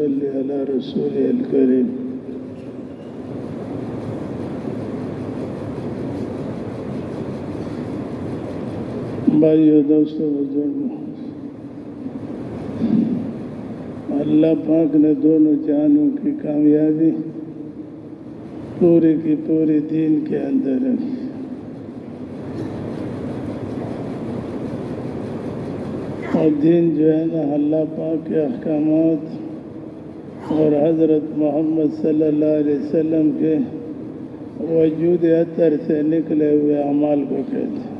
صل على رسول الكريم. بھائیو دوستو بزرگوں، اللہ پاک نے دونوں جہانوں کی کامیابی پوری کی پوری دین کے اندر رکھی. اور دین جو ہے نا، اللہ پاک کے احکامات اور حضرت محمد صلی اللہ علیہ وسلم کے وجود اطہر سے نکلے ہوئے اعمال کو کہتے ہیں.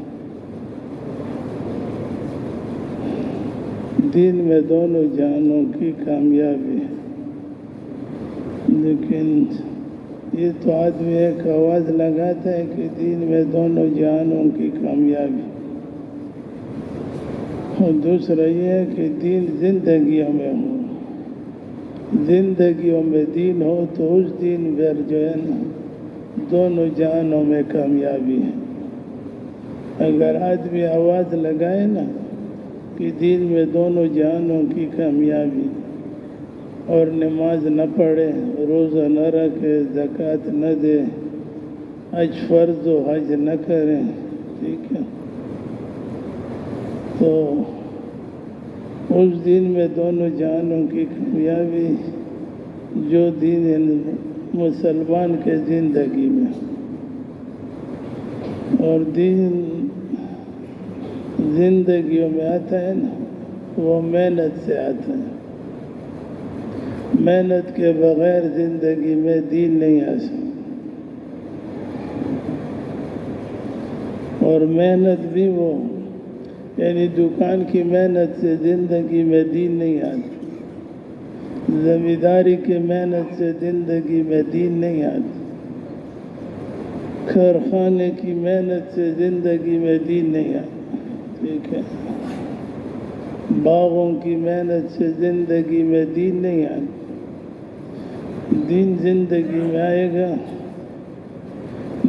دین میں دونوں جہانوں کی کامیابی ہے. لیکن یہ تو آدمی ایک آواز لگاتا ہے کہ دین میں دونوں جہانوں کی کامیابی، اور دوسرا یہ ہے کہ دین زندگیوں میں ہو. زندگیوں میں دین ہو تو اس دین پر جو ہے نا دونوں جہانوں میں کامیابی ہے. اگر آدمی آواز لگائے نا کہ دین میں دونوں جہانوں کی کامیابی، اور نماز نہ پڑھے، روزہ نہ رکھے، زکوٰۃ نہ دے، حج فرض و حج نہ کرے، ٹھیک ہے، تو اس دین میں دونوں جہانوں کی کامیابی جو دین مسلمان کے زندگی میں، اور دین زندگیوں میں آتا ہے نا، وہ محنت سے آتا ہے. محنت کے بغیر زندگی میں دین نہیں آ سکتا. اور محنت بھی وہ، یعنی دکان کی محنت سے زندگی میں دین نہیں آتا. زمینداری کی محنت سے زندگی میں دین نہیں آتا. کارخانے کی محنت سے زندگی میں دین نہیں آتا. ٹھیک ہے، باغوں کی محنت سے زندگی میں دین نہیں آتا. دین زندگی میں آئے گا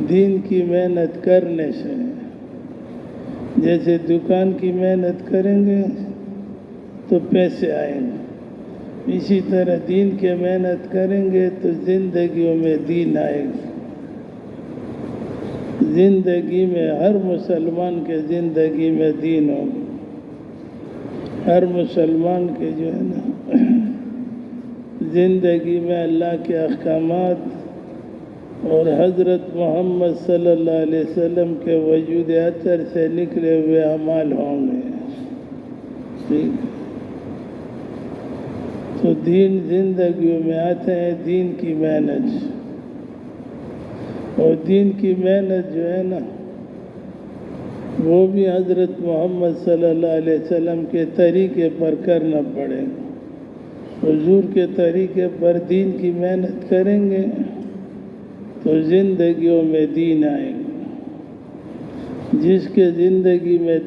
دین کی محنت کرنے سے. جیسے دکان کی محنت کریں گے تو پیسے آئیں گے، اسی طرح دین کی محنت کریں گے تو زندگیوں میں دین آئے گا. زندگی میں ہر مسلمان کے زندگی میں دین ہوگا. ہر مسلمان کے جو ہے نا زندگی میں اللہ کے احکامات اور حضرت محمد صلی اللہ علیہ وسلم کے وجود اطہر سے نکلے ہوئے اعمال ہوں گے. ٹھیک، تو دین زندگیوں میں آتے ہیں دین کی محنت سے. اور دین کی محنت جو ہے نا، وہ بھی حضرت محمد صلی اللہ علیہ وسلم کے طریقے پر کرنا پڑے گا. حضور کے طریقے پر دین کی محنت کریں گے تو زندگیوں میں دین آئے گا. جس کے زندگی میں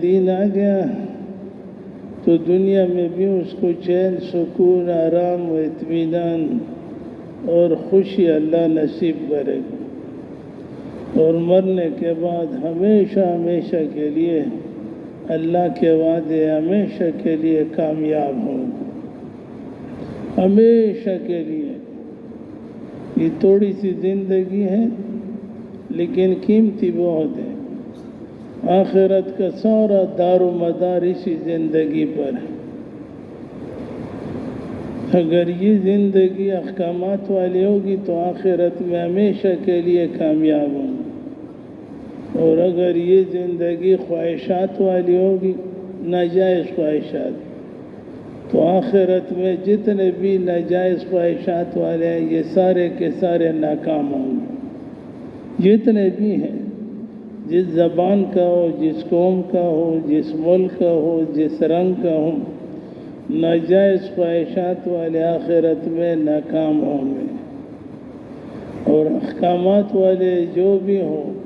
دین آ گیا تو دنیا میں بھی اس کو چین، سکون، آرام و اطمینان اور خوشی اللہ نصیب کرے گا. اور مرنے کے بعد ہمیشہ ہمیشہ کے لیے اللہ کے وعدے ہمیشہ کے لیے کامیاب ہوں. ہمیشہ کے لیے. یہ تھوڑی سی زندگی ہے لیکن قیمتی بہت ہے. آخرت کا سارا دار و مدار اسی زندگی پر ہے. اگر یہ زندگی احکامات والی ہوگی تو آخرت میں ہمیشہ کے لیے کامیاب ہوں. اور اگر یہ زندگی خواہشات والی ہوگی، ناجائز خواہشات، تو آخرت میں جتنے بھی ناجائز خواہشات والے ہیں یہ سارے کے سارے ناکام ہوں گے. جتنے بھی ہیں، جس زبان کا ہو، جس قوم کا ہو، جس ملک کا ہو، جس رنگ کا ہو، ناجائز خواہشات والے آخرت میں ناکام ہوں گے. اور احکامات والے جو بھی ہوں،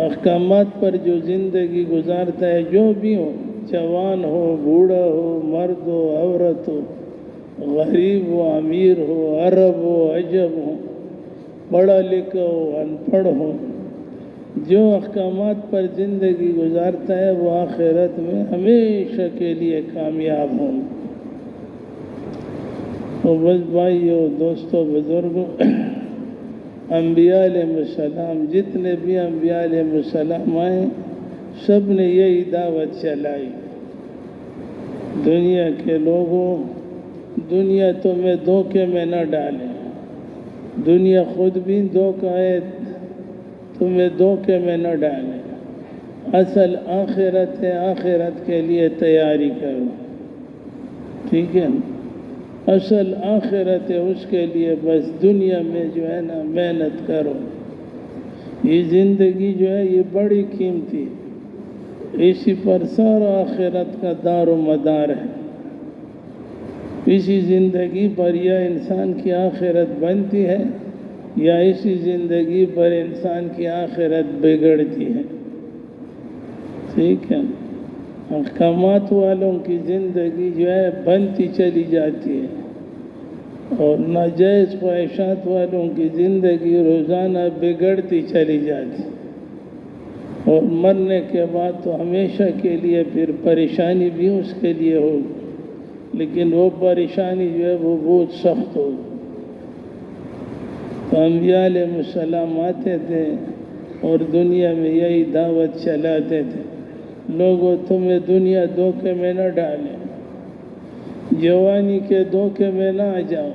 احکامات پر جو زندگی گزارتا ہے، جو بھی ہو، جوان ہو، بوڑھا ہو، مرد ہو، عورت ہو، غریب ہو، امیر ہو، عرب ہو، عجم ہو، پڑھا لکھا ہو، ان پڑھ ہو، جو احکامات پر زندگی گزارتا ہے وہ آخرت میں ہمیشہ کے لیے کامیاب ہوں۔ تو بس بھائیو، دوستو، بزرگوں، انبیاء علیہ السلام، جتنے بھی انبیاء علیہ السلام آئے سب نے یہی دعوت چلائی، دنیا کے لوگوں، دنیا تمہیں دھوکے میں نہ ڈالے، دنیا خود بھی دھوکہ ہے، تمہیں دھوکے میں نہ ڈالے، اصل آخرت ہے، آخرت کے لیے تیاری کرو، ٹھیک ہے نا؟ اصل آخرت ہے، اس کے لیے بس دنیا میں جو ہے نا محنت کرو۔ یہ زندگی جو ہے یہ بڑی قیمتی ہے، اسی پر سارا آخرت کا دار و مدار ہے، اسی زندگی پر یا انسان کی آخرت بنتی ہے یا اسی زندگی پر انسان کی آخرت بگڑتی ہے، ٹھیک ہے؟ احکامات والوں کی زندگی جو ہے بنتی چلی جاتی ہے اور ناجائز خواہشات والوں کی زندگی روزانہ بگڑتی چلی جاتی ہے، اور مرنے کے بعد تو ہمیشہ کے لیے پھر پریشانی بھی اس کے لیے ہوگی، لیکن وہ پریشانی جو ہے وہ بہت سخت ہوگی۔ تو انبیاء علیہ السلام آتے تھے اور دنیا میں یہی دعوت چلاتے تھے، لوگوں تمہیں دنیا دھوکے میں نہ ڈالے، جوانی کے دھوکے میں نہ آ جاؤ،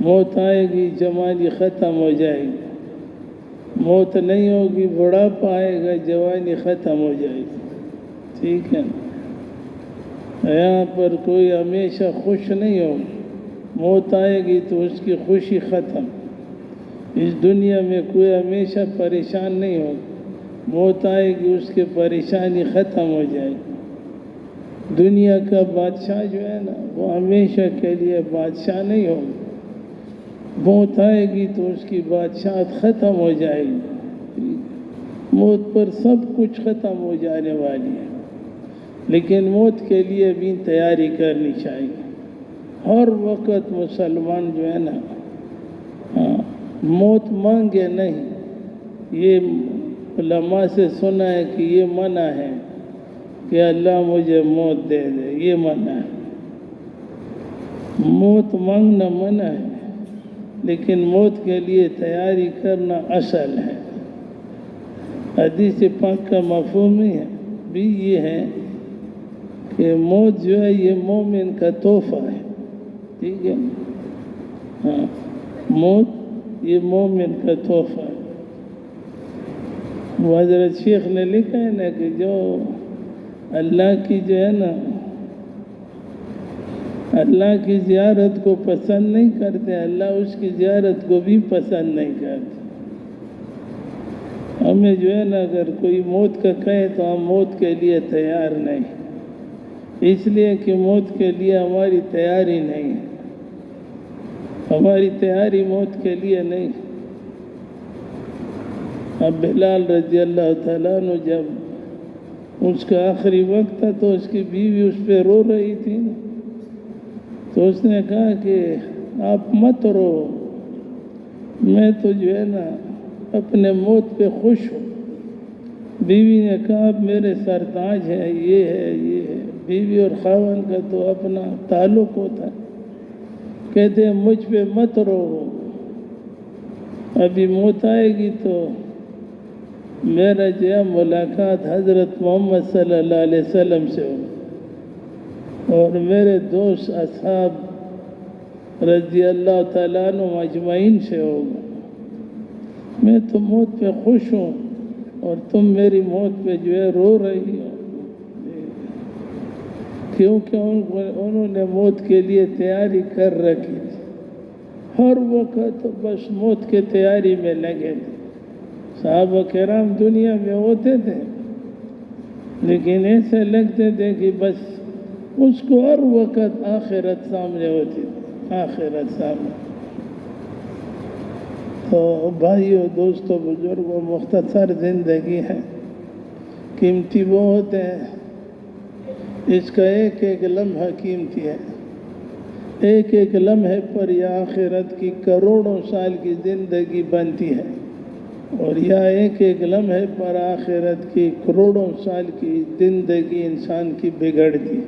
موت آئے گی جوانی ختم ہو جائے گی، موت نہیں ہوگی بڑھاپا آئے گا جوانی ختم ہو جائے گی، ٹھیک ہے نا؟ یہاں پر کوئی ہمیشہ خوش نہیں ہوگا، موت آئے گی تو اس کی خوشی ختم۔ اس دنیا میں کوئی ہمیشہ پریشان نہیں ہوگا، موت آئے گی اس کی پریشانی ختم ہو جائے گی۔ دنیا کا بادشاہ جو ہے نا وہ ہمیشہ کے لیے بادشاہ نہیں ہوگا، موت آئے گی تو اس کی بادشاہت ختم ہو جائے گی، موت پر سب کچھ ختم ہو جانے والی ہے، لیکن موت کے لیے بھی تیاری کرنی چاہیے۔ ہر وقت مسلمان جو ہے نا موت مانگے نہیں، یہ علماء سے سنا ہے کہ یہ منع ہے کہ اللہ مجھے موت دے دے، یہ منع ہے، موت مانگنا منع ہے، لیکن موت کے لیے تیاری کرنا اصل ہے۔ حدیث پاک کا مفہوم بھی یہ ہے کہ موت جو ہے یہ مومن کا تحفہ ہے، ٹھیک ہے؟ ہاں، موت یہ مومن کا تحفہ ہے۔ وہ حضرت شیخ نے لکھا ہے نا کہ جو اللہ کی جو ہے نا اللہ کی زیارت کو پسند نہیں کرتے، اللہ اس کی زیارت کو بھی پسند نہیں کرتے۔ ہمیں جو ہے نا اگر کوئی موت کا کہے تو ہم موت کے لیے تیار نہیں، اس لیے کہ موت کے لیے ہماری تیاری نہیں ہے، ہماری تیاری موت کے لیے نہیں۔ اب بلال رضی اللہ تعالیٰ عنہ جب اس کا آخری وقت تھا تو اس کی بیوی اس پہ رو رہی تھی، تو اس نے کہا کہ آپ مت رو، میں تو جو ہے نا اپنے موت پہ خوش ہوں۔ بیوی نے کہا اب میرے سر تاج ہے، یہ ہے، یہ ہے، بیوی اور خاوند کا تو اپنا تعلق ہوتا ہے۔ کہتے ہیں مجھ پہ مت رو، ابھی موت آئے گی تو میرا جو ہے ملاقات حضرت محمد صلی اللہ علیہ وسلم سے ہو اور میرے دوست اصحاب رضی اللہ تعالیٰ عنہ اجمعین سے ہوگا۔ میں تو موت پہ خوش ہوں اور تم میری موت پہ جو ہے رو رہی ہو، کیونکہ انہوں نے موت کے لیے تیاری کر رکھی تھی، ہر وقت بس موت کی تیاری میں لگے تھے۔ صحابہ کرام دنیا میں ہوتے تھے لیکن ایسے لگتے تھے کہ بس اس کو ہر وقت آخرت سامنے ہوتی تھی، آخرت سامنے۔ تو بھائیو، دوستو، بزرگوں، مختصر زندگی ہے، قیمتی بہت ہے، اس کا ایک ایک لمحہ قیمتی ہے، ایک ایک لمحے پر یہ آخرت کی کروڑوں سال کی زندگی بنتی ہے۔ اور یا ایک ایک لمحے پر آخرت کی کروڑوں سال کی زندگی انسان کی بگڑ گئی۔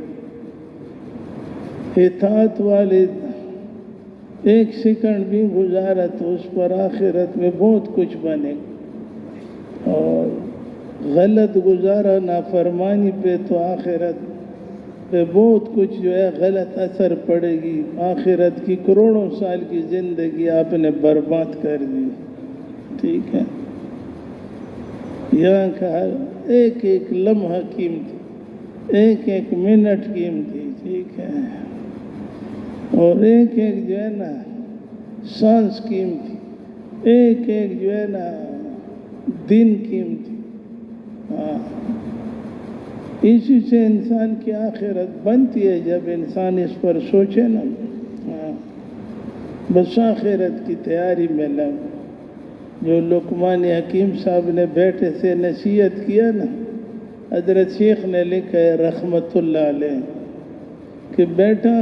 اطاعت والے ایک سیکنڈ بھی گزارا تو اس پر آخرت میں بہت کچھ بنے، اور غلط گزارا نافرمانی پہ تو آخرت پہ بہت کچھ جو ہے غلط اثر پڑے گی۔ آخرت کی کروڑوں سال کی زندگی آپ نے برباد کر دی، ٹھیک ہے؟ یہاں کہا ایک ایک لمحہ قیمتی، ایک ایک منٹ قیمتی، ٹھیک ہے؟ اور ایک ایک جو ہے نا سانس قیمتی، ایک ایک جو ہے نا دن قیمتی۔ ہاں، اسی سے انسان کی آخرت بنتی ہے جب انسان اس پر سوچے نا۔ ہاں، بس آخرت کی تیاری میں لگ۔ جو لقمان حکیم صاحب نے بیٹے سے نصیحت کیا نا، حضرت شیخ نے لکھا ہے رحمت اللہ علیہ کہ بیٹا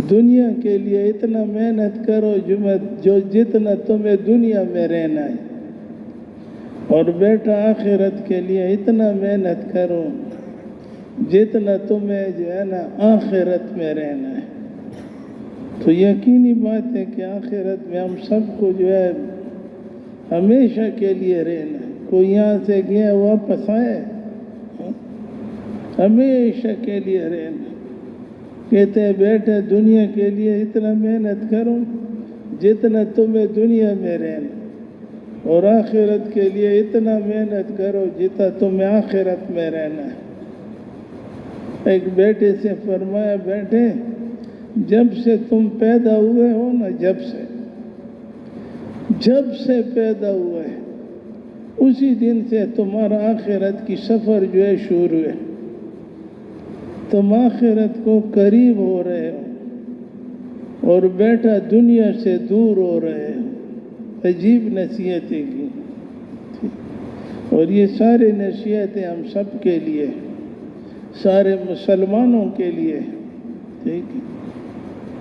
دنیا کے لیے اتنا محنت کرو جو جتنا تمہیں دنیا میں رہنا ہے، اور بیٹا آخرت کے لیے اتنا محنت کرو جتنا تمہیں جو ہے نا آخرت میں رہنا ہے۔ تو یقینی بات ہے کہ آخرت میں ہم سب کو جو ہے ہمیشہ کے لیے رہنا ہے۔ کوئی یہاں سے گیا واپس آئے، ہمیشہ کے لیے رہنا۔ کہتے ہیں بیٹا دنیا کے لیے اتنا محنت کرو جتنا تمہیں دنیا میں رہنا، اور آخرت کے لیے اتنا محنت کرو جتنا تمہیں آخرت میں رہنا ہے۔ ایک بیٹے سے فرمایا بیٹے جب سے تم پیدا ہوئے ہو نا، جب سے پیدا ہوئے اسی دن سے تمہارا آخرت کی سفر جو ہے شروع ہے۔ تم آخرت کو قریب ہو رہے ہو، اور بیٹا دنیا سے دور ہو رہے ہو۔ عجیب نصیحتیں کی، اور یہ سارے نصیحتیں ہم سب کے لیے، سارے مسلمانوں کے لیے، ٹھیک ہے؟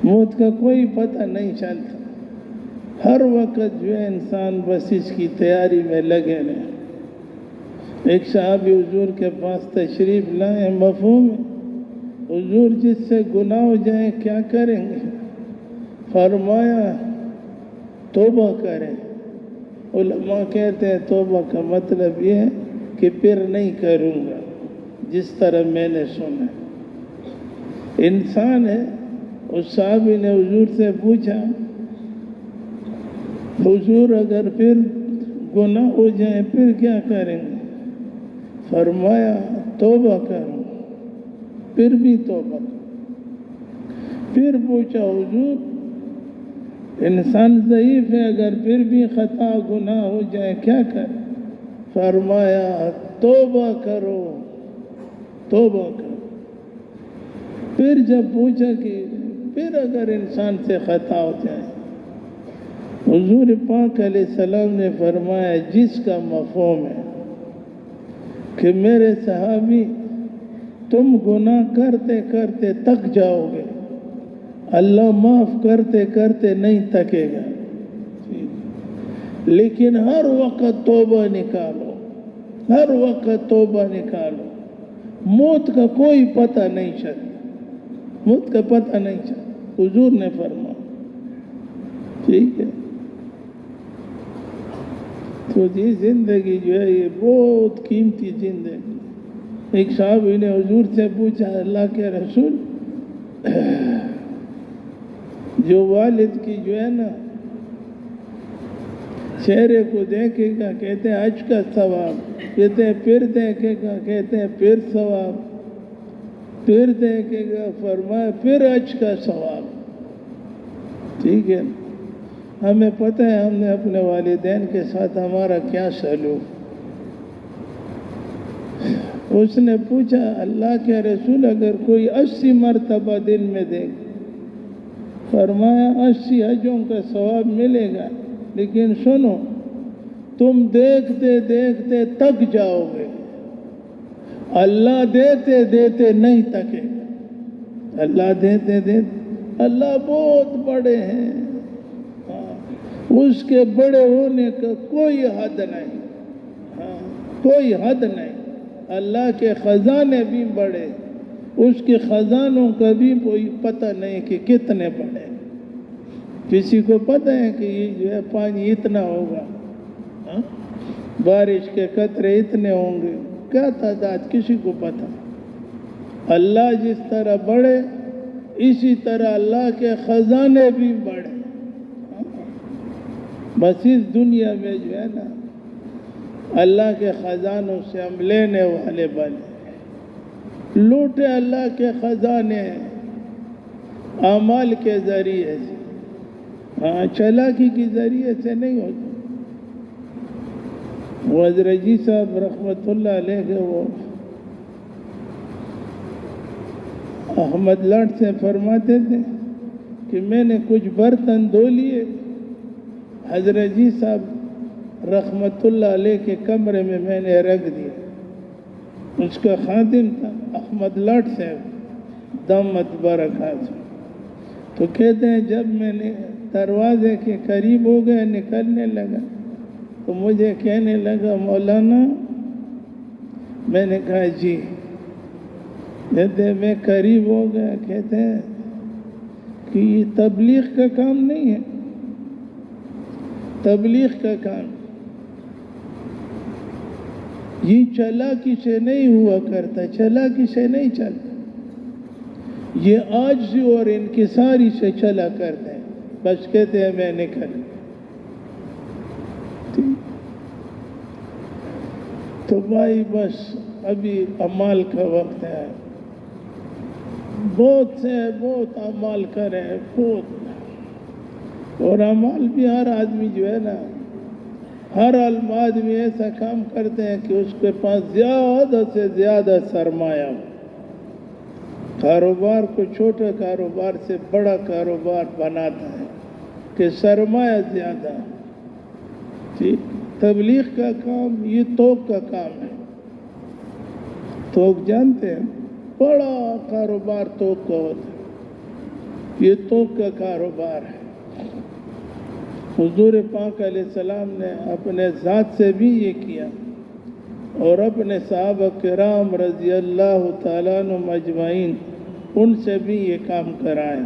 موت کا کوئی پتہ نہیں چلتا، ہر وقت جو ہے انسان بس اس کی تیاری میں لگے رہے۔ ایک صحابی حضور کے پاس تشریف لائے، مفہوم ہے حضور جس سے گناہ ہو جائیں کیا کریں گے؟ فرمایا توبہ کریں۔ علماء کہتے ہیں توبہ کا مطلب یہ ہے کہ پھر نہیں کروں گا، جس طرح میں نے سنا۔ انسان ہے، اس صحابی نے حضور سے پوچھا حضور اگر پھر گناہ ہو جائیں پھر کیا کریں گے؟ فرمایا توبہ کروں، پھر بھی توبہ کروں۔ پھر پوچھا حضور انسان ضعیف ہے، اگر پھر بھی خطا گناہ ہو جائے کیا کریں؟ فرمایا توبہ کرو، توبہ کرو۔ پھر جب پوچھا کہ پھر اگر انسان سے خطا ہو جائے، حضور پاک علیہ السلام نے فرمایا جس کا مفہوم ہے کہ میرے صحابی تم گناہ کرتے کرتے تک جاؤ گے، اللہ معاف کرتے کرتے نہیں تکے گا، لیکن ہر وقت توبہ نکالو، ہر وقت توبہ نکالو۔ موت کا کوئی پتہ نہیں چلتا، موت کا پتہ نہیں چلتا، حضور نے فرمایا، ٹھیک ہے؟ تو یہ زندگی جو ہے یہ بہت قیمتی زندگی۔ ایک صحابی نے حضور سے پوچھا اللہ کے رسول جو والد کی جو ہے نا چہرے کو دیکھے گا کہتے ہیں حج کا ثواب، کہتے ہیں پھر دیکھے گا کہتے ہیں پھر ثواب، پھر دیکھے گا فرمایا پھر حج کا ثواب، ٹھیک ہے؟ ہمیں پتہ ہے ہم نے اپنے والدین کے ساتھ ہمارا کیا سلوک۔ اس نے پوچھا اللہ کے رسول اگر کوئی 80 مرتبہ دن میں دیکھے، فرمایا 80 حجوں کا ثواب ملے گا، لیکن سنو تم دیکھتے دیکھتے تک جاؤ گے، اللہ دیتے دیتے نہیں تکے گا۔ اللہ دیتے دیتے، اللہ بہت بڑے ہیں، اس کے بڑے ہونے کا کوئی حد نہیں، کوئی حد نہیں۔ اللہ کے خزانے بھی بڑے، اس کے خزانوں کا بھی کوئی پتہ نہیں کہ کتنے بڑے۔ کسی کو پتہ ہے کہ یہ جو ہے پانی اتنا ہوگا، بارش کے قطرے اتنے ہوں گے، کیا تعداد، کسی کو پتہ؟ اللہ جس طرح بڑے، اسی طرح اللہ کے خزانے بھی بڑے۔ بس اس دنیا میں جو ہے نا اللہ کے خزانوں سے ہم لینے والے بنے، لوٹے اللہ کے خزانے اعمال کے ذریعے سے، چلاکی کے ذریعے سے نہیں ہوتا۔ حضرت جی صاحب رحمت اللہ علیہ کے وہ احمد لاٹ سے فرماتے تھے کہ میں نے کچھ برتن دھو لیے، حضرت جی صاحب رحمت اللہ علیہ کے کمرے میں نے رکھ دیا۔ اس کا خادم تھا احمد لاٹ صاحب دامت برکات، تو کہتے ہیں جب میں نے دروازے کے قریب ہو گیا، نکلنے لگا، تو مجھے کہنے لگا مولانا، میں نے کہا جی، کہتے میں قریب ہو گیا، کہتے ہیں کہ یہ تبلیغ کا کام نہیں ہے، تبلیغ کا کام یہ چلاکی سے نہیں ہوا کرتا، چلاکی سے نہیں چلتا، یہ عاجزی اور انکساری سے چلا کرتے ہیں۔ بس کہتے ہیں میں نکل۔ تو بھائی بس ابھی اعمال کا وقت ہے، بہت سے بہت اعمال کریں، بہت، اور اعمال بھی ہر آدمی جو ہے نا، ہر آدمی ایسا کام کرتے ہیں کہ اس کے پاس زیادہ سے زیادہ سرمایہ ہو، کاروبار کو چھوٹا کاروبار سے بڑا کاروبار بناتا ہے کہ سرمایہ زیادہ ہے۔ ٹھیک، تبلیغ کا کام یہ توق کا کام ہے۔ توق جانتے ہیں، بڑا کاروبار توق کا ہوتا ہے، یہ توق کا کاروبار ہے۔ حضور پاک علیہ السلام نے اپنے ذات سے بھی یہ کیا، اور اپنے صحابہ کرام رضی اللہ تعالیٰ عنہم اجمعین ان سے بھی یہ کام کرائے،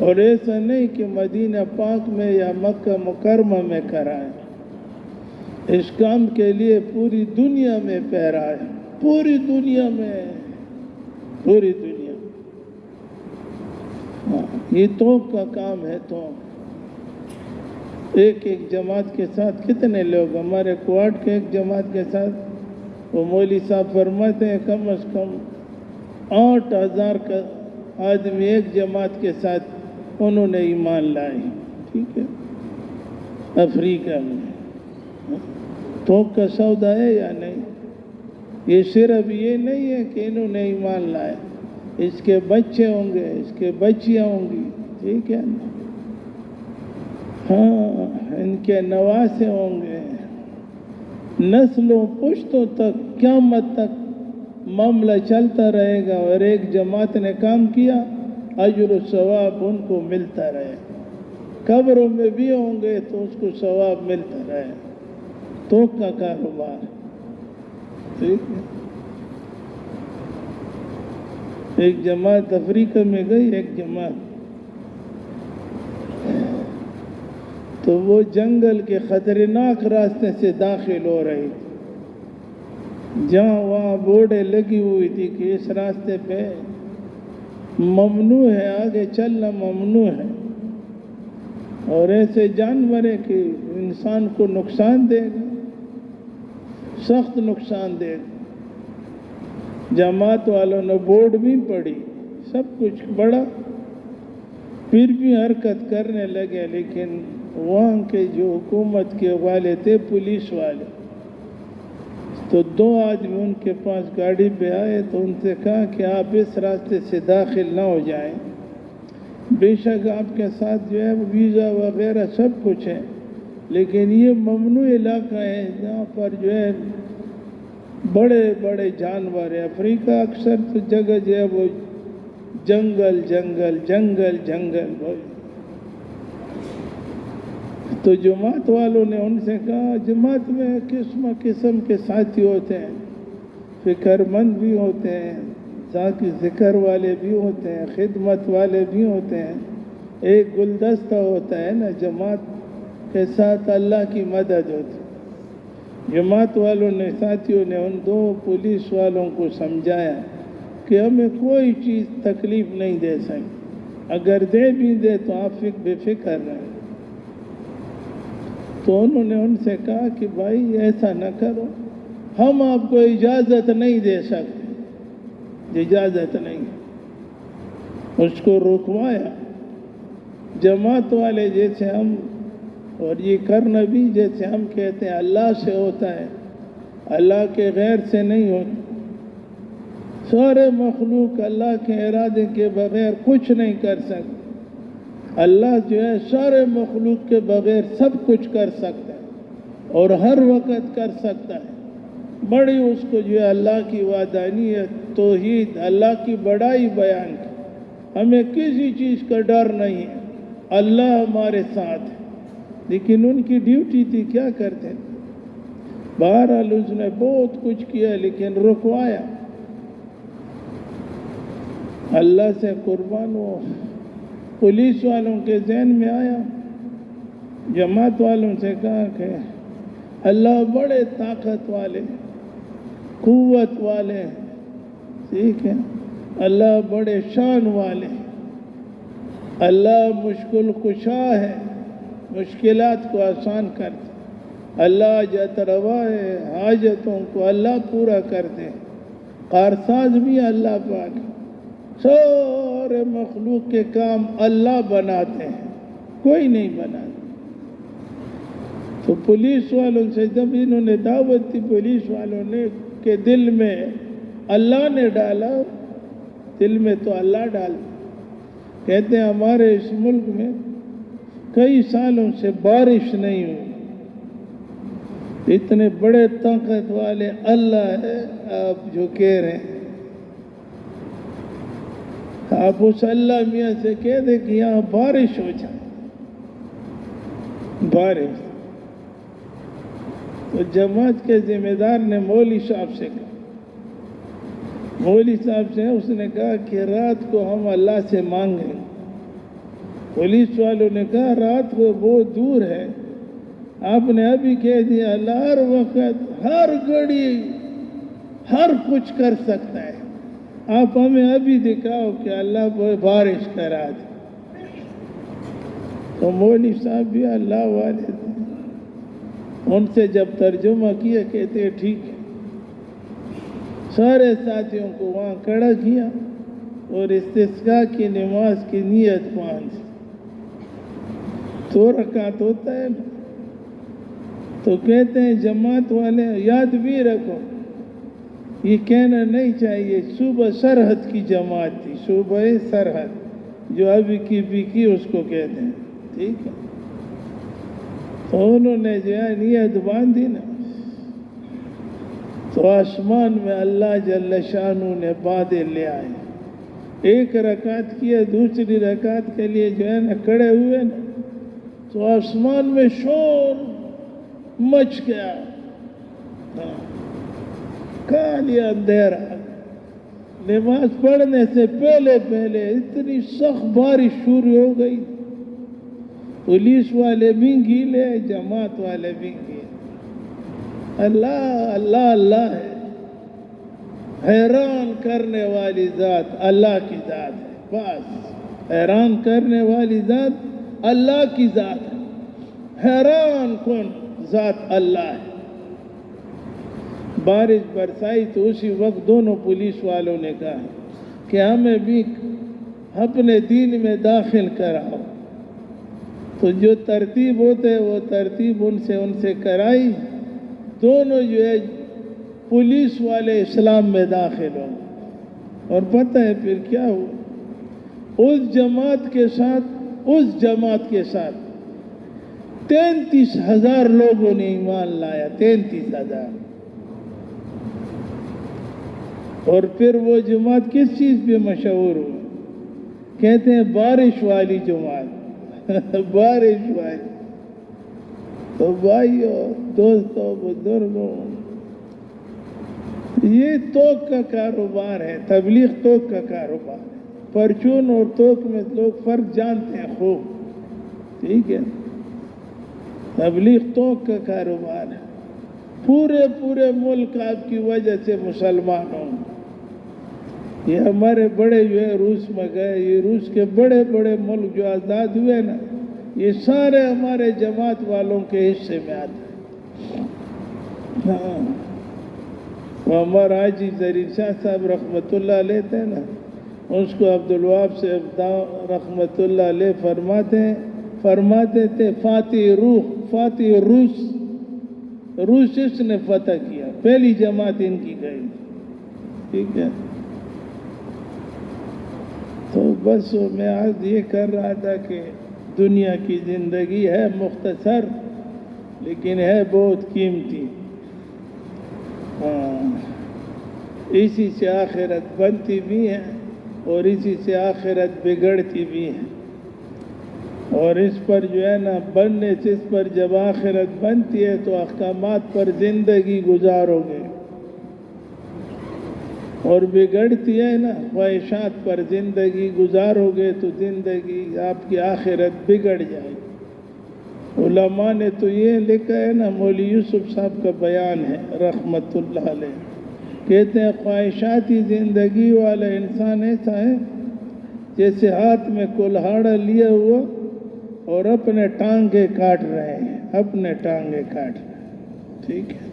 اور ایسا نہیں کہ مدینہ پاک میں یا مکہ مکرمہ میں کرائے، اس کام کے لیے پوری دنیا میں پھیرائے، پوری دنیا میں، پوری دنیا۔ یہ توق کا کام ہے۔ تو ایک جماعت کے ساتھ کتنے لوگ، ہمارے کوارٹ کے ایک جماعت کے ساتھ وہ مولوی صاحب فرماتے ہیں کم از کم 8,000 کا آدمی ایک جماعت کے ساتھ انہوں نے ایمان لائے۔ ٹھیک ہے، افریقہ میں توق کا سودا ہے یا نہیں؟ یہ صرف یہ نہیں ہے کہ انہوں نے ایمان لائے، اس کے بچے ہوں گے، اس کے بچیاں ہوں گی، ٹھیک ہے، ہاں، ان کے نواسے ہوں گے، نسلوں پشتوں تک قیامت تک معاملہ چلتا رہے گا، اور ایک جماعت نے کام کیا، اجر و ثواب ان کو ملتا رہے، قبروں میں بھی ہوں گے تو اس کو ثواب ملتا رہے۔ توق کا کاروبار، ٹھیک ہے۔ ایک جماعت افریقہ میں گئی، ایک جماعت، تو وہ جنگل کے خطرناک راستے سے داخل ہو رہی تھی، جہاں وہاں بورڈیں لگی ہوئی تھی کہ اس راستے پہ ممنوع ہے، آگے چلنا ممنوع ہے، اور ایسے جانور ہے کہ انسان کو نقصان دے گا، سخت نقصان دے گا۔ جماعت والوں نے بورڈ بھی پڑھی، سب کچھ پڑھا، پھر بھی حرکت کرنے لگے، لیکن وہاں کے جو حکومت کے والے تھے، پولیس والے، تو 2 آدمی ان کے پاس گاڑی پہ آئے، تو ان سے کہا کہ آپ اس راستے سے داخل نہ ہو جائیں، بے شک آپ کے ساتھ جو ہے ویزا وغیرہ سب کچھ ہے، لیکن یہ ممنوع علاقہ ہے جہاں پر جو ہے بڑے بڑے جانور ہیں۔ افریقہ اکثر تو جگہ جو ہے وہ جنگل جنگل جنگل جنگل، تو جماعت والوں نے ان سے کہا جماعت میں قسم قسم کے ساتھی ہوتے ہیں، فکر مند بھی ہوتے ہیں، ذاتی ذکر والے بھی ہوتے ہیں، خدمت والے بھی ہوتے ہیں، ایک گلدستہ ہوتا ہے نا، جماعت کے ساتھ اللہ کی مدد ہوتی ہے۔ جماعت والوں نے، ساتھیوں نے ان دو پولیس والوں کو سمجھایا کہ ہمیں کوئی چیز تکلیف نہیں دے سکتی، اگر دے بھی دے تو آپ بے فکر رہیں۔ تو انہوں نے ان سے کہا کہ بھائی ایسا نہ کرو، ہم آپ کو اجازت نہیں دے سکتے، اجازت نہیں۔ اس کو رکوایا۔ جماعت والے جیسے ہم، اور یہ کرنا بھی جیسے ہم کہتے ہیں اللہ سے ہوتا ہے، اللہ کے غیر سے نہیں ہوتا۔ سارے مخلوق اللہ کے ارادے کے بغیر کچھ نہیں کر سکتے۔ اللہ جو ہے سارے مخلوق کے بغیر سب کچھ کر سکتا ہے اور ہر وقت کر سکتا ہے۔ بڑی اس کو جو ہے اللہ کی وحدانیت، توحید، اللہ کی بڑائی بیان کی۔ ہمیں کسی چیز کا ڈر نہیں ہے، اللہ ہمارے ساتھ ہے۔ لیکن ان کی ڈیوٹی تھی، کیا کرتے ہیں؟ بہرحال اس نے بہت کچھ کیا لیکن رکوایا۔ اللہ سے قربان ہو، پولیس والوں کے ذہن میں آیا، جماعت والوں سے کہا کہ اللہ بڑے طاقت والے، قوت والے، ٹھیک ہے، اللہ بڑے شان والے، اللہ مشکل کشا ہے، مشکلات کو آسان کرتے، اللہ جت روا ہے، حاجتوں کو اللہ پورا کرتے، کارساز بھی اللہ پاک، سارے مخلوق کے کام اللہ بناتے ہیں، کوئی نہیں بناتا۔ تو پولیس والوں سے جب انہوں نے دعوت دی، پولیس والوں نے کہ دل میں اللہ نے ڈالا، دل میں تو اللہ ڈالتا۔ کہتے ہیں ہمارے اس ملک میں کئی سالوں سے بارش نہیں ہوئی، اتنے بڑے طاقت والے اللہ ہے آپ جو کہہ رہے ہیں۔ آپ اس اللہ میاں سے کہہ دیں کہ یہاں بارش ہو جائے، بارش۔ تو جماعت کے ذمہ دار نے مولوی صاحب سے کہا، مولوی صاحب سے اس نے کہا کہ رات کو ہم اللہ سے مانگیں۔ پولیس والوں نے کہا رات کو بہت دور ہے، آپ نے ابھی کہہ دیا اللہ ہر وقت، ہر گھڑی، ہر کچھ کر سکتا ہے، آپ ہمیں ابھی دکھاؤ کہ اللہ بارش کرا دے۔ تو مولوی صاحب بھی اللہ والے تھے، ان سے جب ترجمہ کیا کہتے ہیں ٹھیک ہے۔ سارے ساتھیوں کو وہاں کھڑا کیا اور استسقاء کی نماز کی نیت باندھی۔ 2 رکعت ہوتا ہے نا، تو کہتے ہیں جماعت والے یاد بھی رکھو، یہ کہنا نہیں چاہیے، صوبہ سرحد کی جماعت تھی، صوبہ سرحد جو ابھی کی بھی کی اس کو کہتے ہیں، ٹھیک ہے۔ تو انہوں نے جو ہے نیت باندھی نا، تو آسمان میں اللہ جل شانہ نے بادل لے آئے۔ 1 رکعت کیا، دوسری رکعت کے لیے جو ہے نا کھڑے ہوئے نا، تو آسمان میں شور مچ گیا، کالی اندھیرا۔ نماز پڑھنے سے پہلے اتنی سخت بارش شروع ہو گئی، پولیس والے بھی گیلے، جماعت والے بھی گیلے۔ اللہ اللہ اللہ ہے، حیران کرنے والی ذات اللہ کی ذات ہے، بس حیران کرنے والی ذات اللہ کی ذات ہے، حیران کن ذات اللہ ہے۔ بارش برسائی تو اسی وقت دونوں پولیس والوں نے کہا کہ ہمیں بھی اپنے دین میں داخل کراؤ۔ تو جو ترتیب ہوتے وہ ترتیب ان سے کرائی، دونوں جو ہے پولیس والے اسلام میں داخل ہوں۔ اور پتہ ہے پھر کیا ہوا؟ اس جماعت کے ساتھ 33,000 لوگوں نے ایمان لایا، 33,000۔ اور پھر وہ جماعت کس چیز پہ مشہور ہوئی؟ کہتے ہیں بارش والی جماعت، بارش والی۔ تو بھائیوں، دوستوں، بزرگوں، یہ توک کا کاروبار ہے، تبلیغ توک کا کاروبار ہے۔ پرچون اور توک میں لوگ فرق جانتے ہیں خوب، ٹھیک ہے؟ تبلیغ توک کا کاروبار ہے۔ پورے ملک آپ کی وجہ سے مسلمان ہوں۔ یہ ہمارے بڑے جو ہے روس میں گئے، یہ روس کے بڑے ملک جو آزاد ہوئے نا، یہ سارے ہمارے جماعت والوں کے حصے میں آتے ہیں۔ ہاں، وہ ہمارا حاجی ظہیر شاہ صاحب رحمۃ اللہ علیہ تھے نا، اس کو عبدالوہاب سے رحمۃ اللہ علیہ فرماتے تھے فاتح روس اس نے فتح کیا، پہلی جماعت ان کی گئی، ٹھیک ہے؟ تو بس میں آج یہ کر رہا تھا کہ دنیا کی زندگی ہے مختصر لیکن ہے بہت قیمتی۔ ہاں، اسی سے آخرت بنتی بھی ہے اور اسی سے آخرت بگڑتی بھی ہے، اور اس پر جو ہے نا بننے سے، اس پر جب آخرت بنتی ہے تو احکامات پر زندگی گزارو گے، اور بگڑتی ہے نا خواہشات پر زندگی گزارو گے تو زندگی آپ کی آخرت بگڑ جائے گی۔ علماء نے تو یہ لکھا ہے نا، مولوی یوسف صاحب کا بیان ہے رحمت اللہ علیہ، کہتے ہیں خواہشاتی زندگی والا انسان ایسا ہے جیسے ہاتھ میں کلہاڑا لیا ہوا اور اپنے ٹانگے کاٹ رہے ہیں، اپنے ٹانگے کاٹ رہے ہیں، ٹھیک ہے؟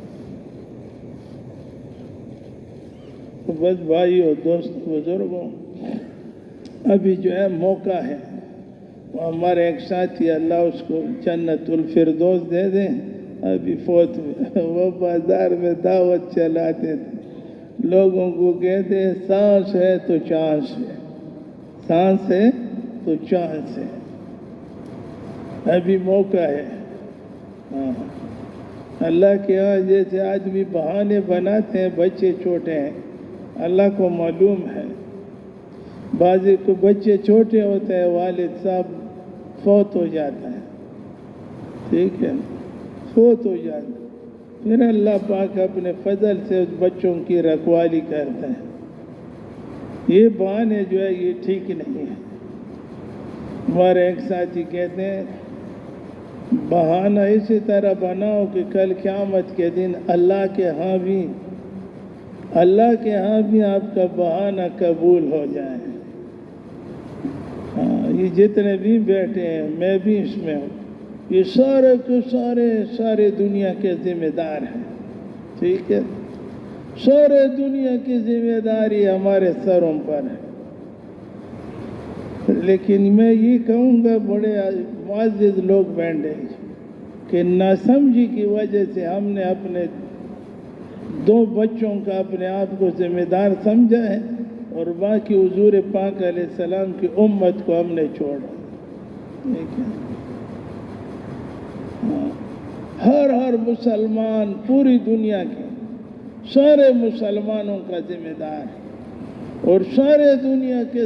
تو بس بھائیو، دوست، بزرگوں، ابھی جو ہے موقع ہے، وہ ہمارے ایک ساتھی، اللہ اس کو جنت الفردوس دے دیں، ابھی فوت ہوئے، وہ بازار میں دعوت چلاتے تھے، لوگوں کو کہتے ہیں سانس ہے تو چانس ہے، سانس ہے تو چانس ہے، ابھی موقع ہے۔ ہاں، اللہ کے ہاں جیسے آدمی بہانے بناتے ہیں، بچے چھوٹے ہیں، اللہ کو معلوم ہے، بعضی کو بچے چھوٹے ہوتے ہیں، والد صاحب فوت ہو جاتا ہے، ٹھیک ہے، فوت ہو جاتا ہے، پھر اللہ پاک اپنے فضل سے اس بچوں کی رکھوالی کرتا ہے۔ یہ بہانے جو ہے یہ ٹھیک نہیں ہے۔ ہمارے ایک ساتھی کہتے ہیں بہانہ اسی طرح بناؤ کہ کل قیامت کے دن اللہ کے ہاں بھی آپ کا بہانہ قبول ہو جائے۔ ہاں، یہ جتنے بھی بیٹھے ہیں، میں بھی اس میں ہوں، یہ سارے کے سارے دنیا کے ذمہ دار ہیں، ٹھیک ہے؟ سارے دنیا کی ذمہ داری ہمارے سروں پر ہے، لیکن میں یہ کہوں گا بڑے معزز لوگ بیٹھے کہ ناسمجھی کی وجہ سے ہم نے اپنے 2 بچوں کا اپنے آپ کو ذمہ دار سمجھا ہے، اور باقی حضور پاک علیہ السلام کی امت کو ہم نے چھوڑا، ٹھیک ہے؟ ہر مسلمان، پوری دنیا کے سارے مسلمانوں کا ذمہ دار ہے، اور سارے دنیا کے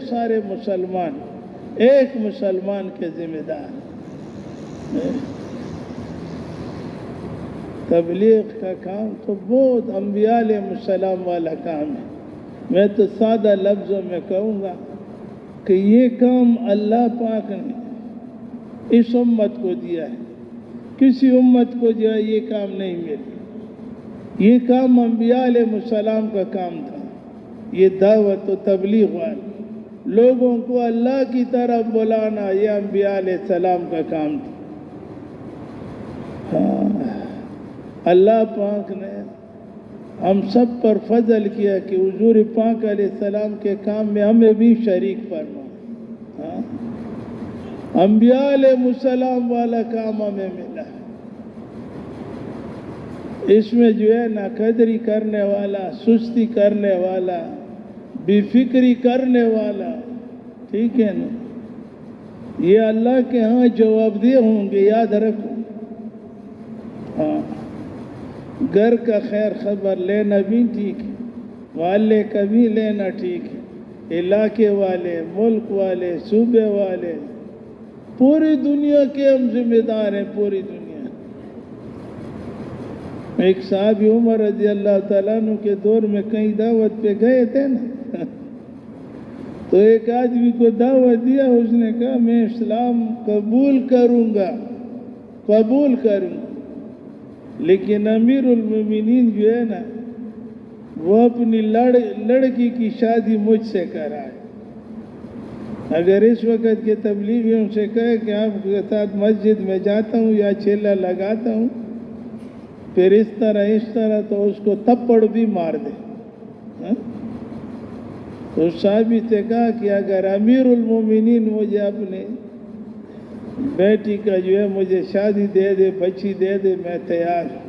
سارے مسلمان ایک مسلمان کے ذمہ دار ہیں۔ تبلیغ کا کام تو بہت انبیاء علیہ السلام والا کام ہے۔ میں تو سادہ لفظوں میں کہوں گا کہ یہ کام اللہ پاک نے اس امت کو دیا ہے، کسی امت کو جو ہے یہ کام نہیں ملا، یہ کام انبیاء علیہ السلام کا کام تھا، یہ دعوت و تبلیغ والا، لوگوں کو اللہ کی طرف بلانا، یہ انبیاء علیہ السلام کا کام تھا۔ ہاں، اللہ پاک نے ہم سب پر فضل کیا کہ حضور پاک علیہ السلام کے کام میں ہمیں بھی شریک فرما۔ ہاں، انبیاء علیہ السلام والا کام ہمیں ملا، اس میں جو ہے نا قدری کرنے والا، سستی کرنے والا، بے فکری کرنے والا، ٹھیک ہے نا، یہ اللہ کے ہاں جواب دہ ہوں گے، یاد رکھو۔ ہاں، گھر کا خیر خبر لینا بھی ٹھیک ہے، والے کا بھی لینا ٹھیک ہے، علاقے والے، ملک والے، صوبے والے، پوری دنیا کے ہم ذمہ دار ہیں، پوری دنیا ایک صحابی عمر رضی اللہ تعالیٰ عنہ کے دور میں کہیں دعوت پہ گئے تھے نا، تو ایک آدمی کو دعوت دیا، اس نے کہا میں اسلام قبول کروں گا، لیکن امیر المومنین جو ہے نا وہ اپنی لڑکی کی شادی مجھ سے کرائے۔ اگر اس وقت کے تبلیغیوں سے کہے کہ آپ کے ساتھ مسجد میں جاتا ہوں یا چیلا لگاتا ہوں، پھر اس طرح تو اس کو تپڑ بھی مار دے۔ تو صحابی سے کہا کہ اگر امیر المومنین مجھے اپنے بیٹی کا جو ہے مجھے شادی دے دے، بچی دے دے، میں تیار ہوں۔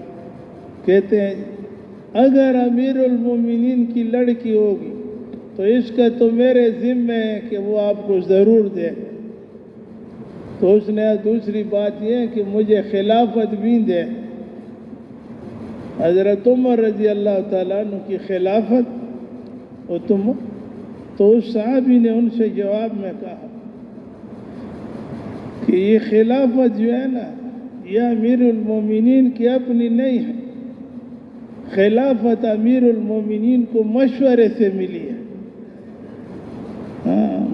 کہتے ہیں اگر امیر المومنین کی لڑکی ہوگی تو اس کا تو میرے ذمہ ہے کہ وہ آپ کو ضرور دے۔ تو اس نے دوسری بات یہ ہے کہ مجھے خلافت بھی دے۔ حضرت عمر رضی اللہ تعالیٰ عنہ کی خلافت تو اس صحابی نے ان سے جواب میں کہا کہ یہ خلافت جو ہے نا یہ امیر المومنین کی اپنی نہیں ہے، خلافت امیر المومنین کو مشورے سے ملی ہے،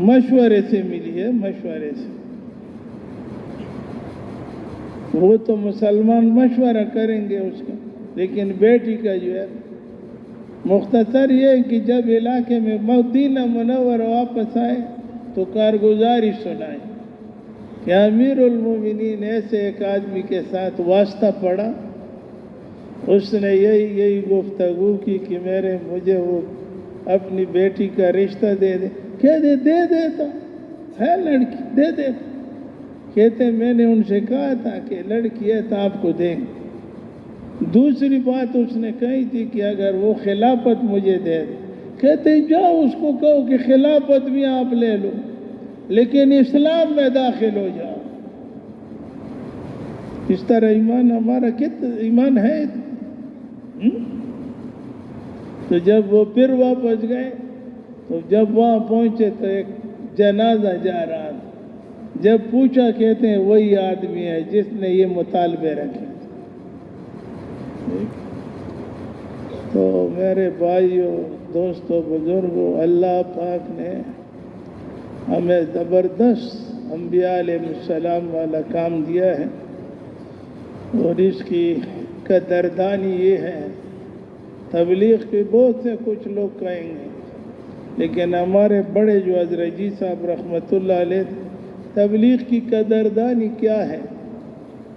مشورے سے ملی ہے، مشورے سے۔ وہ تو مسلمان مشورہ کریں گے اس کا، لیکن بیٹی کا جو ہے مختصر یہ ہے کہ جب علاقے میں مدینہ منورہ واپس آئے تو کارگزاری سنائے کہ امیر المومنین ایسے ایک آدمی کے ساتھ واسطہ پڑا، اس نے یہی گفتگو کی کہ مجھے وہ اپنی بیٹی کا رشتہ دے دے۔ کہتے دے دیتا ہے لڑکی، دے دیتا۔ کہتے میں نے ان سے کہا تھا کہ لڑکی ہے تو آپ کو دیں گے۔ دوسری بات اس نے کہی تھی کہ اگر وہ خلافت مجھے دے دے، کہتے جاؤ اس کو کہو کہ خلافت بھی آپ لے لو لیکن اسلام میں داخل ہو جاؤ۔ اس طرح ایمان ہمارا کتنا ایمان ہے۔ تو جب وہ پھر واپس گئے تو جب وہاں پہنچے تو ایک جنازہ جا رہا تھا، جب پوچھا کہتے ہیں وہی آدمی ہے جس نے یہ مطالبے رکھے۔ تو میرے بھائیوں، دوستوں، بزرگوں، اللہ پاک نے ہمیں زبردست انبیاء علیہ السلام والا کام دیا ہے، اور اس کی قدردانی یہ ہے، تبلیغ کے بہت سے کچھ لوگ کہیں گے، لیکن ہمارے بڑے جو حضرت جی صاحب رحمۃ اللہ علیہ تبلیغ کی قدردانی کیا ہے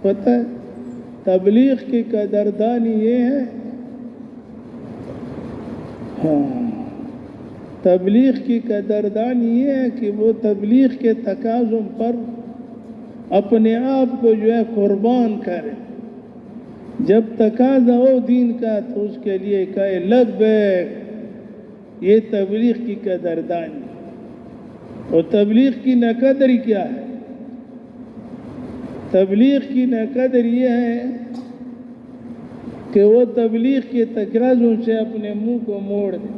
پتہ ہے؟ تبلیغ کی قدردانی یہ ہے، تبلیغ کی قدردانی یہ ہے کہ وہ تبلیغ کے تقاضوں پر اپنے آپ کو جو ہے قربان کرے۔ جب تقاضا ہو دین کا تو اس کے لیے کہے لبیک، یہ تبلیغ کی قدردانی۔ اور تبلیغ کی ناقدری کیا ہے؟ تبلیغ کی ناقدری یہ ہے کہ وہ تبلیغ کے تقاضوں سے اپنے منہ کو موڑ دے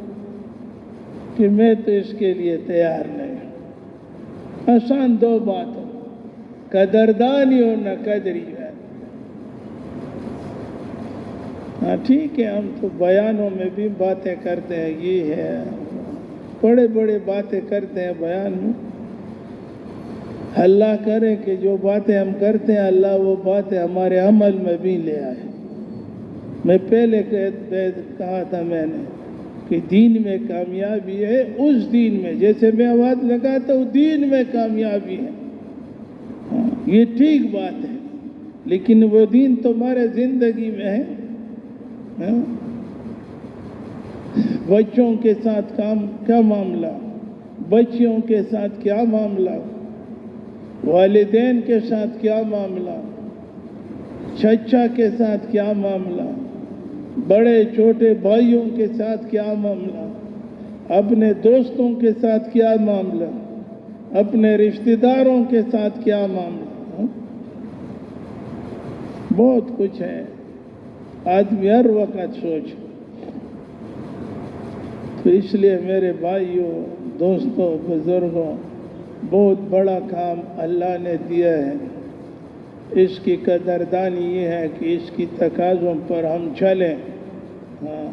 کہ میں تو اس کے لیے تیار نہیں ہوں۔ آسان دو باتوں، قدردانی اور ناقدری ہے۔ ہاں ٹھیک ہے، ہم تو بیانوں میں بھی باتیں کرتے ہیں، یہ ہے بڑے باتیں کرتے ہیں بیان میں۔ اللہ کرے کہ جو باتیں ہم کرتے ہیں اللہ وہ باتیں ہمارے عمل میں بھی لے آئے۔ میں پہلے کہا تھا میں نے کہ دین میں کامیابی ہے اس دین میں، جیسے میں آواز لگاتا ہوں دین میں کامیابی ہے، یہ ٹھیک بات ہے، لیکن وہ دین تمہارے زندگی میں ہے۔ بچوں کے ساتھ کیا معاملہ، بچیوں کے ساتھ کیا معاملہ، والدین کے ساتھ کیا معاملہ، چچا کے ساتھ کیا معاملہ، بڑے چھوٹے بھائیوں کے ساتھ کیا معاملہ، اپنے دوستوں کے ساتھ کیا معاملہ، اپنے رشتہ داروں کے ساتھ کیا معاملہ، بہت کچھ ہے، آدمی ہر وقت سوچ۔ تو اس لیے میرے بھائیوں، دوستوں، بزرگوں، بہت بڑا کام اللہ نے دیا ہے، اس کی قدردانی یہ ہے کہ اس کی تقاضوں پر ہم چلیں. ہاں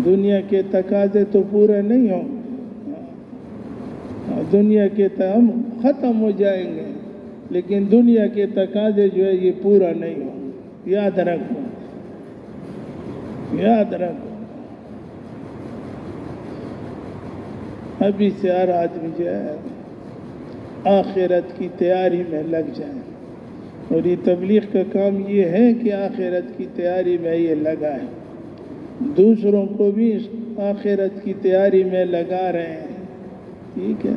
دنیا کے تقاضے تو پورے نہیں ہوں. دنیا کے ہم ختم ہو جائیں گے لیکن دنیا کے تقاضے جو ہے یہ پورا نہیں ہوں. یاد رکھو، یاد رکھو. ابھی سے ہر آدمی جو ہے آخرت کی تیاری میں لگ جائے، اور یہ تبلیغ کا کام یہ ہے کہ آخرت کی تیاری میں یہ لگا ہے. دوسروں کو بھی آخرت کی تیاری میں لگا رہے ہیں. ٹھیک ہے،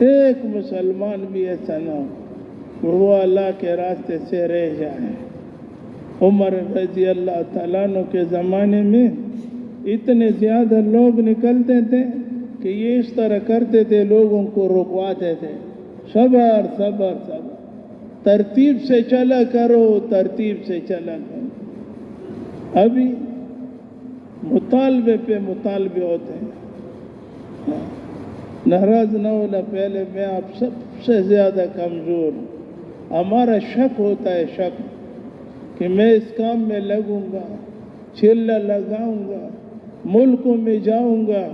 ایک مسلمان بھی ایسا نہ ہو وہ اللہ کے راستے سے رہ جائے. عمر رضی اللہ تعالیٰ عنہ کے زمانے میں اتنے زیادہ لوگ نکلتے تھے کہ یہ اس طرح کرتے تھے، لوگوں کو رکواتے تھے. صبر صبر صبر، ترتیب سے چلا کرو، ترتیب سے چلا کرو. ابھی مطالبے پہ مطالبے ہوتے ہیں. ناراض نہ ہونا، پہلے میں آپ سب سے زیادہ کمزور ہوں. ہمارا شک ہوتا ہے، شک کہ میں اس کام میں لگوں گا، چلہ لگاؤں گا، ملکوں میں جاؤں گا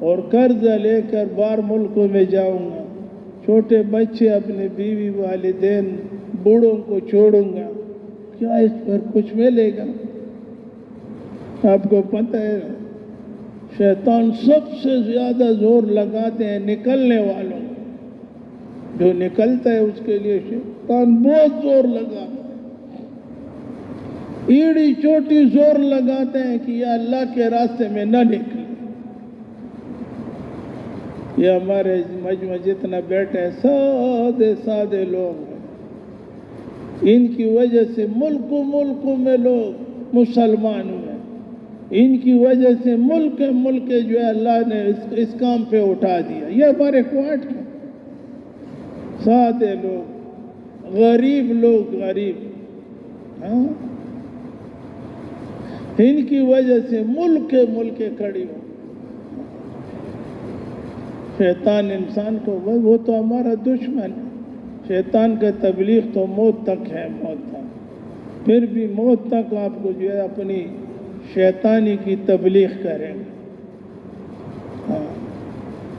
اور قرضہ لے کر باہر ملکوں میں جاؤں گا، چھوٹے بچے، اپنے بیوی، والدین، بوڑھوں کو چھوڑوں گا، کیا اس پر کچھ ملے گا؟ آپ کو پتہ ہے شیطان سب سے زیادہ زور لگاتے ہیں نکلنے والوں. جو نکلتا ہے اس کے لیے شیطان بہت زور لگاتا ہے، ایڑی چوٹی زور لگاتے ہیں کہ یہ اللہ کے راستے میں نہ نکلے. یہ ہمارے مجمع جتنا بیٹھے ہیں سادے سادے لوگ ہیں. ان کی وجہ سے ملکوں میں لوگ مسلمان ہوئے. ان کی وجہ سے ملک جو ہے اللہ نے اس کام پہ اٹھا دیا. یہ ہمارے کوارٹ کے سادے لوگ، غریب لوگ، غریب. ہاں ان کی وجہ سے ملک کھڑی ہو. شیطان انسان کو، وہ تو ہمارا دشمن ہے. شیطان کا تبلیغ تو موت تک ہے، موت تک. پھر بھی موت تک آپ کو جو ہے اپنی شیطانی کی تبلیغ کریں گے. ہاں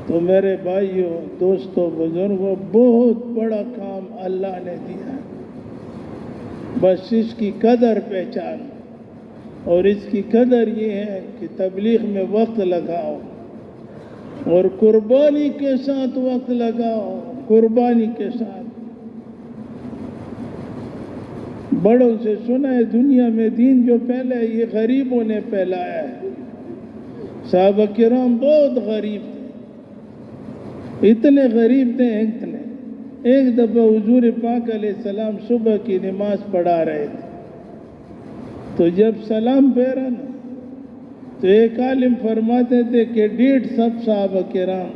تو میرے بھائیوں، دوستوں، بزرگوں، بہت بڑا کام اللہ نے دیا ہے. بس اس کی قدر پہچانو، اور اس کی قدر یہ ہے کہ تبلیغ میں وقت لگاؤ اور قربانی کے ساتھ وقت لگاؤ، قربانی کے ساتھ. بڑوں سے سنا ہے دنیا میں دین جو پھیلا ہے یہ غریبوں نے پھیلایا ہے. صحابہ کرام بہت غریب تھے، اتنے غریب تھے. ایک دفعہ حضور پاک علیہ السلام صبح کی نماز پڑھا رہے تھے، تو جب سلام پھیرا نا تو ایک عالم فرماتے تھے کہ 150 صحابہ کرام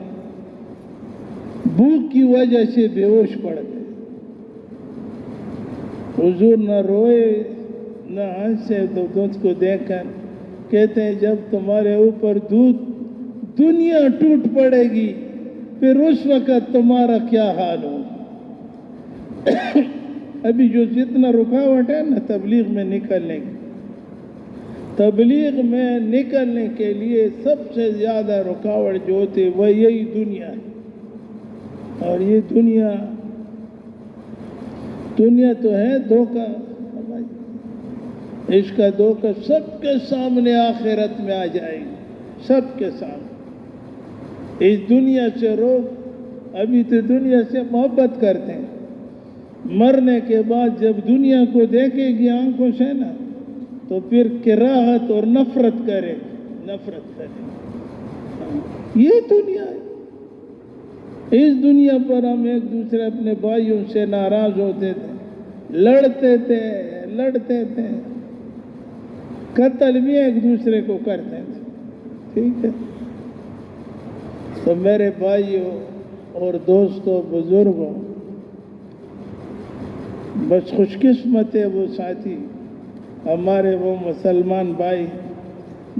بھوک کی وجہ سے بے ہوش پڑ گئے. حضور نہ روئے نہ ہنسے، تو اس کو دیکھ کر کہتے ہیں جب تمہارے اوپر دنیا ٹوٹ پڑے گی پھر اس وقت تمہارا کیا حال ہو. ابھی جو جتنا رکاوٹ ہے نا تبلیغ میں نکلنے کی، تبلیغ میں نکلنے کے لیے سب سے زیادہ رکاوٹ جو ہوتی ہے وہ یہی دنیا ہے. اور یہ دنیا تو ہے دھوکہ. اس کا دھوکہ سب کے سامنے آخرت میں آ جائے گی، سب کے سامنے. اس دنیا سے روک، ابھی تو دنیا سے محبت کرتے ہیں، مرنے کے بعد جب دنیا کو دیکھے گی آنکھوں سے نا تو پھر کراہت اور نفرت کرے. یہ دنیا ہے. اس دنیا پر ہم ایک دوسرے اپنے بھائیوں سے ناراض ہوتے تھے، لڑتے تھے، قتل بھی ایک دوسرے کو کرتے تھے. ٹھیک ہے، تو میرے بھائیوں اور دوستوں، بزرگوں، بس خوش قسمت ہے وہ ساتھی ہمارے، وہ مسلمان بھائی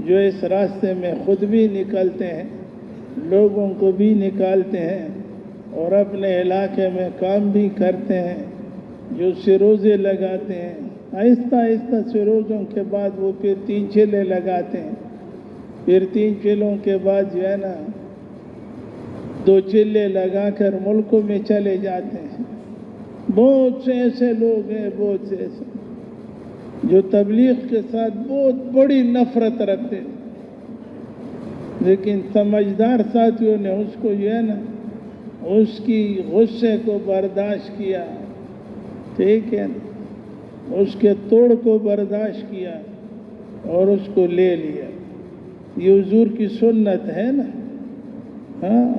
جو اس راستے میں خود بھی نکلتے ہیں، لوگوں کو بھی نکالتے ہیں اور اپنے علاقے میں کام بھی کرتے ہیں، جو سروزے لگاتے ہیں، آہستہ آہستہ سروزوں کے بعد وہ پھر 3 چلے لگاتے ہیں، پھر 3 چلوں کے بعد جو ہے نا 2 چلے لگا کر ملکوں میں چلے جاتے ہیں۔ بہت سے ایسے لوگ ہیں، بہت سے ایسے جو تبلیغ کے ساتھ بہت بڑی نفرت رکھتے ہیں، لیکن سمجھدار ساتھیوں نے اس کو جو ہے نا اس کی غصے کو برداشت کیا، ٹھیک ہے نا، اس کے توڑ کو برداشت کیا اور اس کو لے لیا۔ یہ حضور کی سنت ہے نا، ہاں،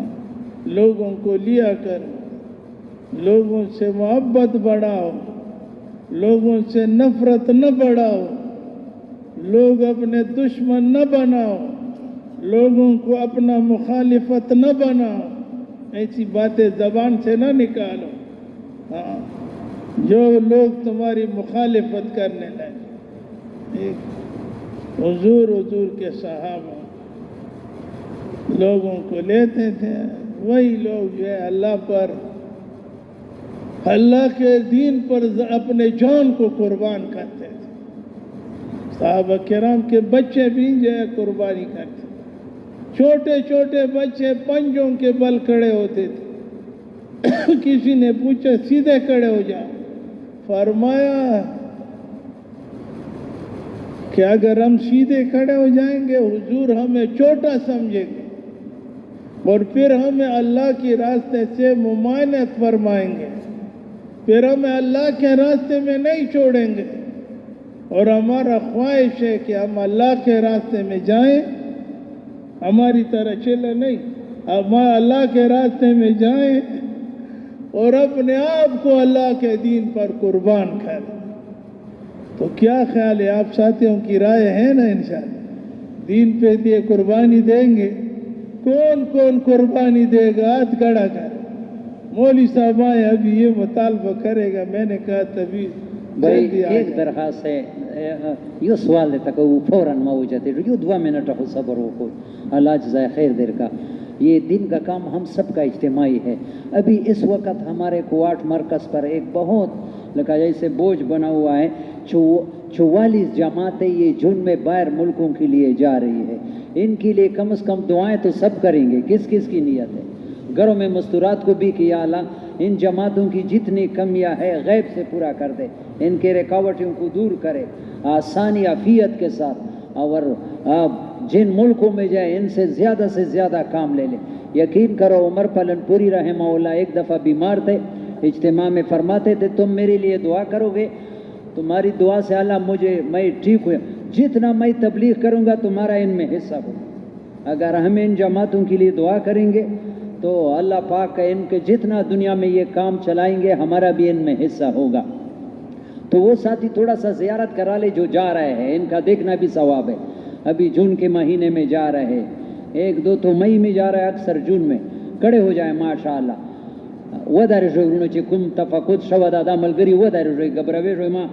لوگوں کو لیا کرو، لوگوں سے محبت بڑھاؤ، لوگوں سے نفرت نہ بڑھاؤ، لوگ اپنے دشمن نہ بناؤ، لوگوں کو اپنا مخالفت نہ بناؤ، ایسی باتیں زبان سے نہ نکالو۔ ہاں، جو لوگ تمہاری مخالفت کرنے لگے، حضور کے صحابہ لوگوں کو لیتے تھے، وہی لوگ جو ہے اللہ کے دین پر اپنے جان کو قربان کرتے تھے۔ صحابہ کرام کے بچے بھی جو ہے قربانی کرتے، چھوٹے چھوٹے بچے پنجوں کے بل کھڑے ہوتے تھے۔ کسی نے پوچھا سیدھے کھڑے ہو جاؤ، فرمایا کہ اگر ہم سیدھے کھڑے ہو جائیں گے حضور ہمیں چھوٹا سمجھیں گے اور پھر ہمیں اللہ کے راستے سے ممانعت فرمائیں گے، پھر ہمیں اللہ کے راستے میں نہیں چھوڑیں گے، اور ہمارا خواہش ہے کہ ہم اللہ کے راستے میں جائیں، ہماری طرح چلے نہیں، ہم اللہ کے راستے میں جائیں اور اپنے آپ کو اللہ کے دین پر قربان کریں۔ تو کیا خیال ہے، آپ ساتھیوں کی رائے ہے نا؟ انشاءاللہ دین پہ یہ قربانی دیں گے؟ کون کون قربانی دے گا؟ ہاتھ کھڑا کر۔ مولوی صاحب آئے، ابھی یہ مطالبہ کرے گا، میں نے کہا تبھی بھائی ایک درخواست ہے، یہ سوال دیتا کہ وہ فوراً موجود ہے، یہ 2 منٹ ہو صبر ہو کو، اللہ جزائے خیر دیر کا۔ یہ دن کا کام ہم سب کا اجتماعی ہے۔ ابھی اس وقت ہمارے کوارٹ مرکز پر ایک بہت لگا جیسے بوجھ بنا ہوا ہے، 44 جماعتیں یہ جن میں باہر ملکوں کے لیے جا رہی ہے، ان کے لیے کم از کم دعائیں تو سب کریں گے۔ کس کس کی نیت ہے؟ گھروں میں مستورات کو بھی کہ یا اللہ ان جماعتوں کی جتنی کمیاں ہے غیب سے پورا کر دے، ان کے رکاوٹوں کو دور کرے، آسانی عافیت کے ساتھ، اور جن ملکوں میں جائے ان سے زیادہ کام لے لیں۔ یقین کرو عمر پلن پوری رحمہ اللہ ایک دفعہ بیمار تھے، اجتماع میں فرماتے تھے تم میرے لیے دعا کرو گے، تمہاری دعا سے اللہ میں ٹھیک ہوئے، جتنا میں تبلیغ کروں گا تمہارا ان میں حصہ ہوگا۔ اگر ہم ان جماعتوں کے لیے دعا کریں گے تو اللہ پاک کا ان کے جتنا دنیا میں یہ کام چلائیں گے ہمارا بھی ان میں حصہ ہوگا۔ تو وہ ساتھی تھوڑا سا زیارت کرا لے جو جا رہے ہیں، ان کا دیکھنا بھی ثواب ہے۔ ابھی جون کے مہینے میں جا رہے، 1-2 تو مئی میں جا رہے، اکثر جون میں کڑے ہو جائیں ماشاءاللہ۔ ودار شورونو چې کوم تفقد شو دا ملګری ودار شوی غبروي شوی ما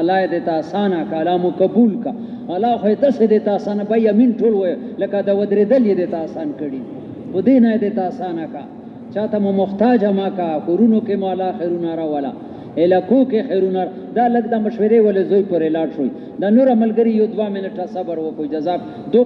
الله دې تا آسانه کلامو قبول کا، الله خو ته دې تا آسانه بیا من ټول وای لکه دا ودرېدل دې تا آسان کړي، و دې نه دې تا آسانه کا، چاته مو محتاج ما کا، کورونو کې مولا خیرونه را ولا الکو کې خیرونه دا لګ د مشورې ولې زوی پر لاړ شوی، دا نور ملګری یو 2 منټه صبر وکړو، جزاک دو